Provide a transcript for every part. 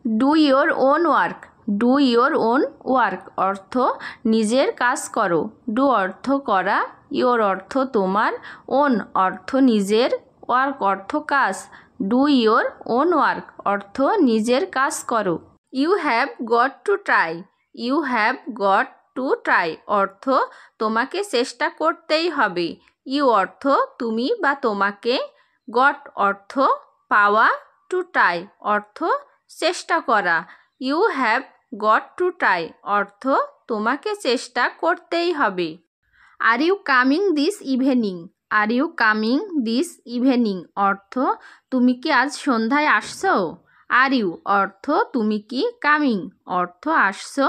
Do your own work, do your own work অর্থ নিজের কাজ করো। ডু অর্থ করা, ইয়োর অর্থ তোমার, ওন অর্থ নিজের, ওয়ার্ক অর্থ কাজ। ডু ইয়োর ওন ওয়ার্ক অর্থ নিজের কাজ করো। You have got to try, you have got to try অর্থ তোমাকে চেষ্টা করতেই হবে। ইউ অর্থ তুমি বা তোমাকে, গট অর্থ পাওয়া, টু ট্রাই অর্থ চেষ্টা করা। You have got to try অর্থ তোমাকে চেষ্টা করতেই হবে। আর you coming this evening, R you coming this evening অর্থ তুমি কি আজ সন্ধ্যায় আসছো। আর ইউ অর্থ তুমি কি, কামিং অর্থ আসছো,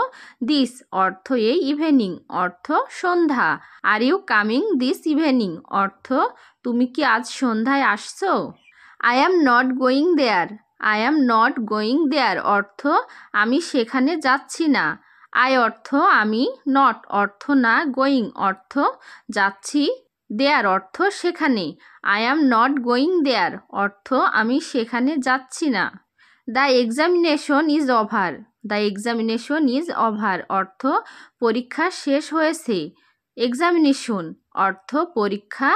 দিস অর্থ এই, ইভিনিং অর্থ সন্ধ্যা। Are you coming this evening অর্থ তুমি কি আজ সন্ধ্যায় আসছো। I am not going there, I am not going there অর্থ আমি সেখানে যাচ্ছি না। আই অর্থ আমি, নট অর্থ না, গোয়িং অর্থ যাচ্ছি, দেয়ার অর্থ সেখানে। I am not going there অর্থ আমি সেখানে যাচ্ছি না। The examination is over, the examination is over অর্থ পরীক্ষা শেষ হয়েছে। এক্সামিনেশন অর্থ পরীক্ষা,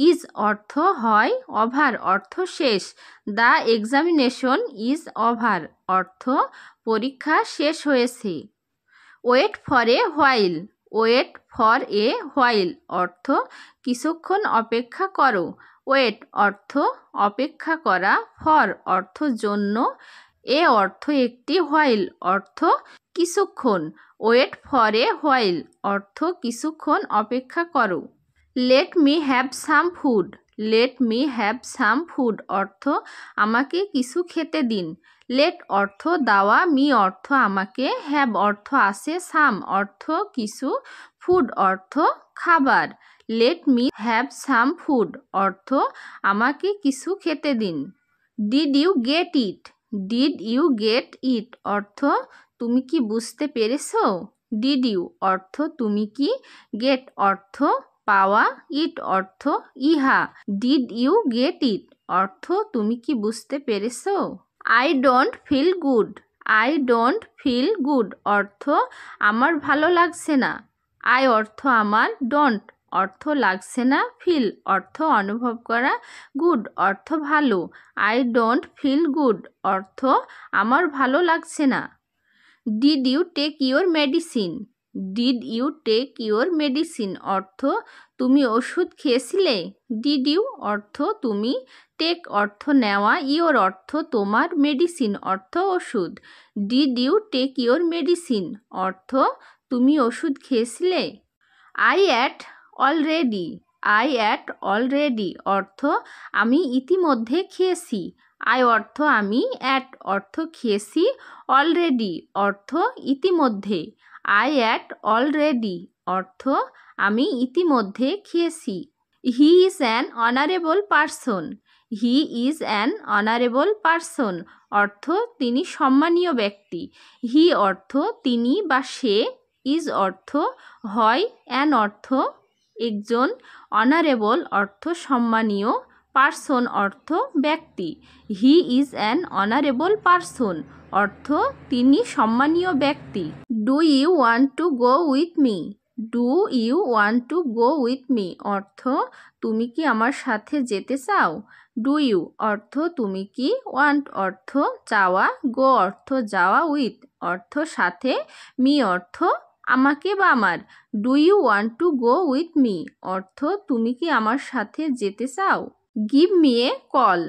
ইজ অর্থ হয়, ওভার অর্থ শেষ। দ্য এক্সামিনেশন ইজ ওভার অর্থ পরীক্ষা শেষ হয়েছে। Wait for a while, wait for a while অর্থ কিছুক্ষণ অপেক্ষা করো। ওয়েট অর্থ অপেক্ষা করা, ফর অর্থ জন্য, এ অর্থ একটি, হোয়াইল অর্থ কিছুক্ষণ। ওয়েট ফর এ হোয়াইল অর্থ কিছুক্ষণ অপেক্ষা করো। Late me have some food, late me have some food অর্থ আমাকে কিছু খেতে দিন। লেট অর্থ দেওয়া, মি অর্থ আমাকে, হ্যাভ অর্থ আছে, সাম অর্থ কিছু, ফুড অর্থ খাবার। Let me have some food অর্থ আমাকে কিছু খেতে দিন। Did you get it, did you get it অর্থ তুমি কি বুঝতে পেরেছো। ডিড ইউ অর্থ তুমি কি, গেট অর্থ পাওয়া, ইট অর্থ ইহা। ডিড ইউ গেট ইট অর্থ তুমি কি বুঝতে পেরেছো। I don't feel good, I don't feel good অর্থ আমার ভালো লাগছে না। আই অর্থ আমার, ডোন্ট অর্থ লাগছে না, ফিল অর্থ অনুভব করা, গুড অর্থ ভালো। আই ডোন্ট ফিল গুড অর্থ আমার ভালো লাগছে না। Did you take your medicine, did you take your medicine অর্থ তুমি ওষুধ খেয়েছিলে। ডিড ইউ অর্থ তুমি, টেক অর্থ নেওয়া, ইউর অর্থ তোমার, মেডিসিন অর্থ ওষুধ। Did you take your medicine অর্থ তুমি ওষুধ খেয়েছিলে। I ate already, I ate already অর্থ আমি ইতিমধ্যে খেয়েছি। আই অর্থ আমি, অ্যাট অর্থ খেয়েছি, অলরেডি অর্থ ইতিমধ্যে। আই অ্যাট অলরেডি অর্থ আমি ইতিমধ্যে খেয়েছি। হি is an honourable person, he is an honourable person অর্থ তিনি সম্মানীয় ব্যক্তি। হি অর্থ তিনি বা সে, ইজ অর্থ হয়, অ্যান অর্থ একজন, অনারেবল অর্থ সম্মানীয়, পারসন অর্থ ব্যক্তি। He is an honourable person অর্থ তিনি সম্মানীয় ব্যক্তি। Do you want to go with me, do you want to go with me অর্থ তুমি কি আমার সাথে যেতে চাও। ডু ইউ অর্থ তুমি কি, ওয়ান্ট অর্থ চাওয়া, গো অর্থ যাওয়া, উইথ অর্থ সাথে, মি অর্থ আমাকে বা আমার। Do you want to go with me অর্থ তুমি কি আমার সাথে যেতে চাও। Give me a call,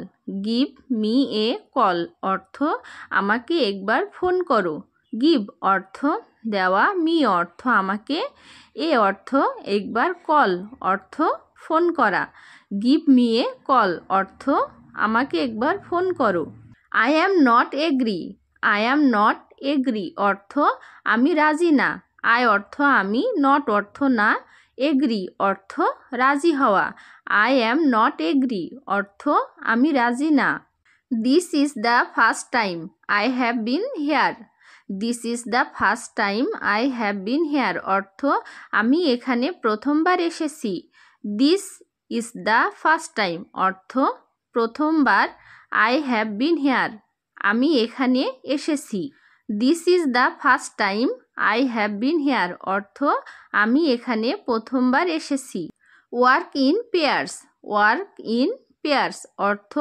give me a call অর্থ আমাকে একবার ফোন করো। গিভ অর্থ দেওয়া, মি অর্থ আমাকে, এ অর্থ একবার, কল অর্থ ফোন করা। গিভ মি এ কল অর্থ আমাকে একবার ফোন করো। I am not agree, I am not agree অর্থ আমি রাজি না। আই অর্থ আমি, নট অর্থ না, এগ্রি অর্থ রাজি হওয়া। আই অ্যাম নট এগ্রি অর্থ আমি রাজি না। This is the first time I have been here, this is the first time I have been here অর্থ আমি এখানে প্রথমবার এসেছি। This is the first time অর্থ প্রথমবার, আই হ্যাভ বিন হেয়ার আমি এখানে এসেছি। This is the first time I have been here অর্থ আমি এখানে প্রথমবার এসেছি। Work in pairs, work in pairs অর্থ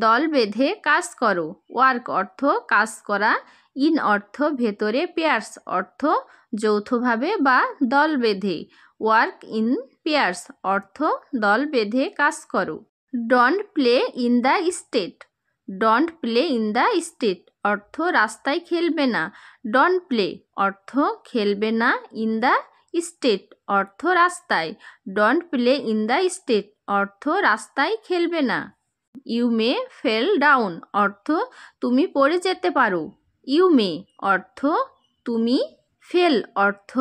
দল বেঁধে কাজ করো। ওয়ার্ক অর্থ কাজ করা, ইন অর্থ ভেতরে, পেয়ার্স অর্থ যৌথভাবে বা দল বেঁধে। ওয়ার্ক ইন পেয়ার্স অর্থ দল বেঁধে কাজ করো। Don't play in the street, don't play in the street অর্থ রাস্তায় খেলবে না। ডোন্ট প্লে অর্থ খেলবে না, ইন দ্য স্ট্রিট অর্থ রাস্তায়। Don't play in the street অর্থ রাস্তায় খেলবে না। ইউ মে ফেল ডাউন অর্থ তুমি পড়ে যেতে পারো। ইউ মে অর্থ তুমি, ফেল অর্থ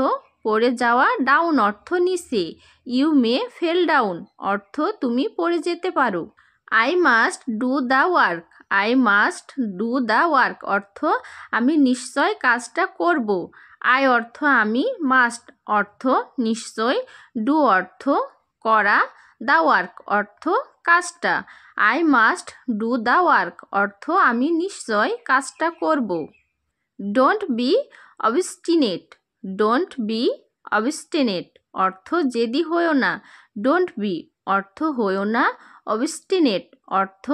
পড়ে যাওয়া, ডাউন অর্থ নিচে। ইউ মে ফেল ডাউন অর্থ তুমি পড়ে যেতে পারো। I must do the work, I must do the work অর্থ আমি নিশ্চয় কাজটা করব। আই অর্থ আমি, মাস্ট অর্থ নিশ্চয়, ডু অর্থ করা, দ্য ওয়ার্ক অর্থ কাজটা। I must do the work অর্থ আমি নিশ্চয় কাজটা করব। Don't be obstinate, don't be obstinate অর্থ জেদি হইও না। ডোন্ট বি অর্থ হইও না, অবস্টিনেট অর্থ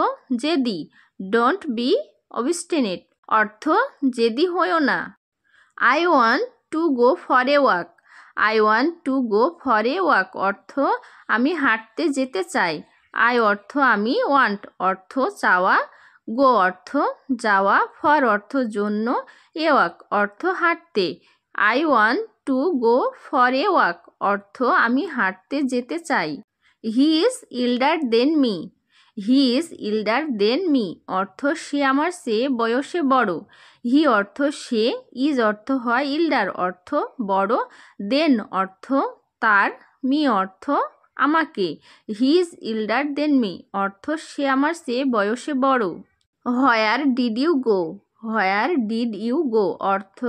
জেদি। ডোন্ট বি অবস্টিনেট অর্থ জেদি হইও না। I want to go for a walk, I want to go for a walk অর্থ আমি হাঁটতে যেতে চাই। আই অর্থ আমি, ওয়ান্ট অর্থ চাওয়া, গো অর্থ যাওয়া, ফর অর্থ জন্য, এ ওয়াক অর্থ হাঁটতে। I want to go for a walk অর্থ আমি হাঁটতে যেতে চাই। হি is elder than me, he is elder than me অর্থ সে আমার চেয়ে বয়সে বড়। হি অর্থ সে, ইজ অর্থ হয়, ইল্ডার অর্থ বড়, দেন অর্থ তার, মি অর্থ আমাকে। He is elder than me অর্থ সে আমার চেয়ে বয়সে বড়। Where did you go, where did you go অর্থ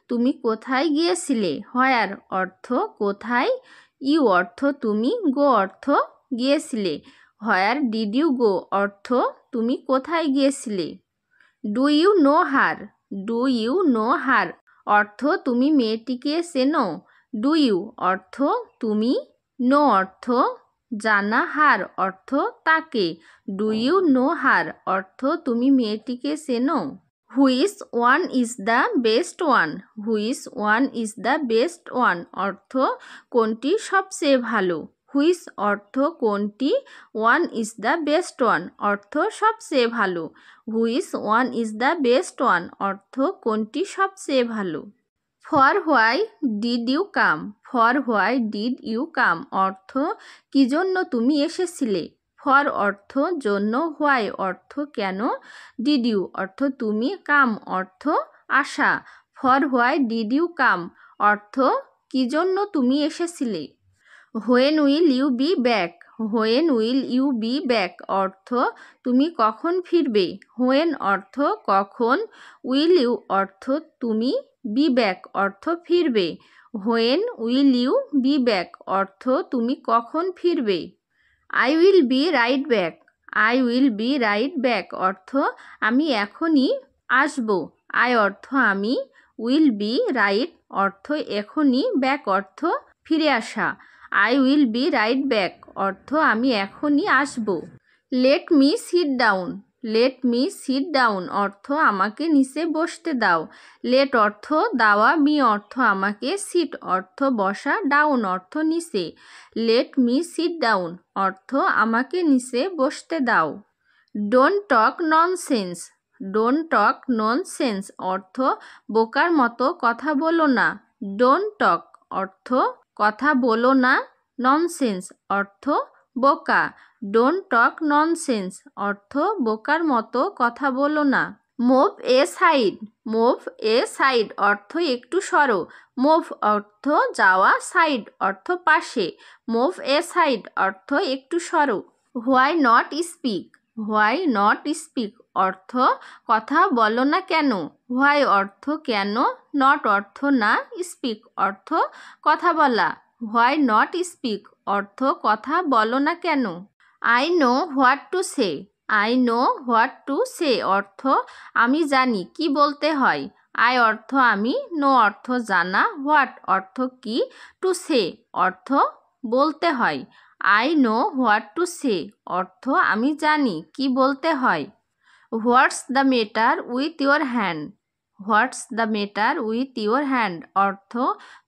তুমি কোথায় গিয়েছিলে। হোয়ার অর্থ কোথায়, ইউ অর্থ তুমি, গো অর্থ গিয়েছিলে। হোয়ার ডিড ইউ গো অর্থ তুমি কোথায় গিয়েছিলে। Do you know her, do you know her অর্থ তুমি মেয়েটিকে চেনো। ডু ইউ অর্থ তুমি, নো অর্থ জানা, হার অর্থ তাকে। ডু ইউ নো হার অর্থ তুমি মেয়েটিকে চেনো। Which one is the best one, which one is the best one অর্থ কোনটি সবচেয়ে ভালো। হুইচ অর্থ কোনটি, one is the best one অর্থ সবচেয়ে ভালো। Which one is the best one অর্থ কোনটি সবচেয়ে ভালো। For why did you come, for why did you come অর্থ কি জন্য তুমি এসেছিলে। ফর অর্থ জন্য, হোয়াই অর্থ কেন, ডিড ইউ অর্থ তুমি, কাম অর্থ আসা। For why did you come অর্থ কি জন্য তুমি এসেছিলে। When will you be back, when will you be back অর্থ তুমি কখন ফিরবে। হোয়েন অর্থ কখন, উইল ইউ অর্থ তুমি, বি ব্যাক অর্থ ফিরবে। When will you be back অর্থ তুমি কখন ফিরবে। I will be right back, I will be right back অর্থ আমি এখনই আসব। আই অর্থ আমি, উইল বি রাইট অর্থ এখনই, ব্যাক অর্থ ফিরে আসা। I will be right back অর্থ আমি এখনই আসব। Let me sit down, let me sit down অর্থ আমাকে নিচে বসতে দাও। লেট অর্থ দাওয়া, মি অর্থ আমাকে, সিট অর্থ বসা, ডাউন অর্থ নিচে। লেট মি সিট ডাউন অর্থ আমাকে নিচে বসতে দাও। Don't talk nonsense, don't talk nonsense অর্থ বোকার মতো কথা বলো না। ডোন্ট টক অর্থ কথা বলো না, ননসেন্স অর্থ বোকা। ডোন্ট টক ননসেন্স অর্থ বোকার মতো কথা বলো না। মুভ এ সাইড, মুভ এ সাইড অর্থ একটু সরো। মুভ অর্থ যাওয়া, সাইড অর্থ পাশে। মুভ এ সাইড অর্থ একটু সরো। Why not speak, why not speak অর্থ কথা বলো না কেন। হোয়াই অর্থ কেন, নট অর্থ না, স্পিক অর্থ কথা বলা। হোয়াই নট স্পিক অর্থ কথা বলো না কেন। I know what to say, I know what to say অর্থ আমি জানি কি বলতে হয়। আই অর্থ আমি, নো অর্থ জানা, হোয়াট অর্থ কি, টু সে অর্থ বলতে হয়। I know what to say অর্থ আমি জানি কি বলতে হয়। হোয়াটস the matter with your hand. What's the matter with your hand অর্থ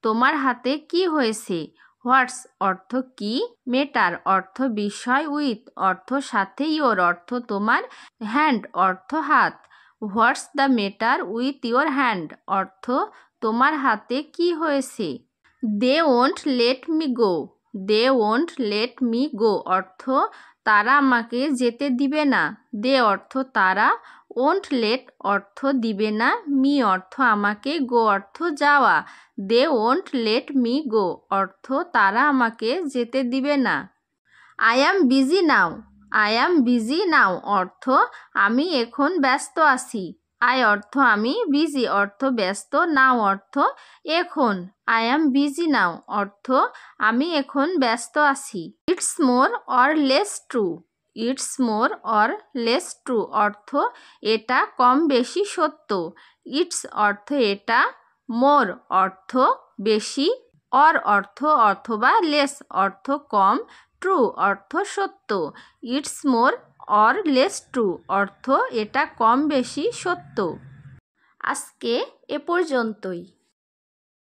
তোমার হাতে কি হয়েছে। হোয়াটস অর্থ কি, ম্যাটার অর্থ বিষয়, উইথ অর্থ সাথে, ইয়োর অর্থ তোমার, হ্যান্ড অর্থ হাত। What's the matter with your hand অর্থ তোমার হাতে কি হয়েছে। They won't let me go. They won't let me go অর্থ তারা আমাকে যেতে দিবে না। দে অর্থ তারা, ওন্ট লেট অর্থ দিবে না, মি অর্থ আমাকে, গো অর্থ যাওয়া। They won't let me go অর্থ তারা আমাকে যেতে দিবে না। I am busy now. I am busy now অর্থ আমি এখন ব্যস্ত আছি। আই অর্থ আমি, বিজি অর্থ ব্যস্ত, নাও অর্থ এখন। আই অ্যাম বিজি নাও অর্থ আমি এখন ব্যস্ত আছি। It's more or less true. It's more or less true অর্থ এটা কম বেশি সত্য। ইটস অর্থ এটা, মোর অর্থ বেশি, অর অর্থ অথবা, লেস অর্থ কম, ট্রু অর্থ সত্য। It's more or less true অর্থ এটা কম বেশি সত্য। আজকে এ পর্যন্তই।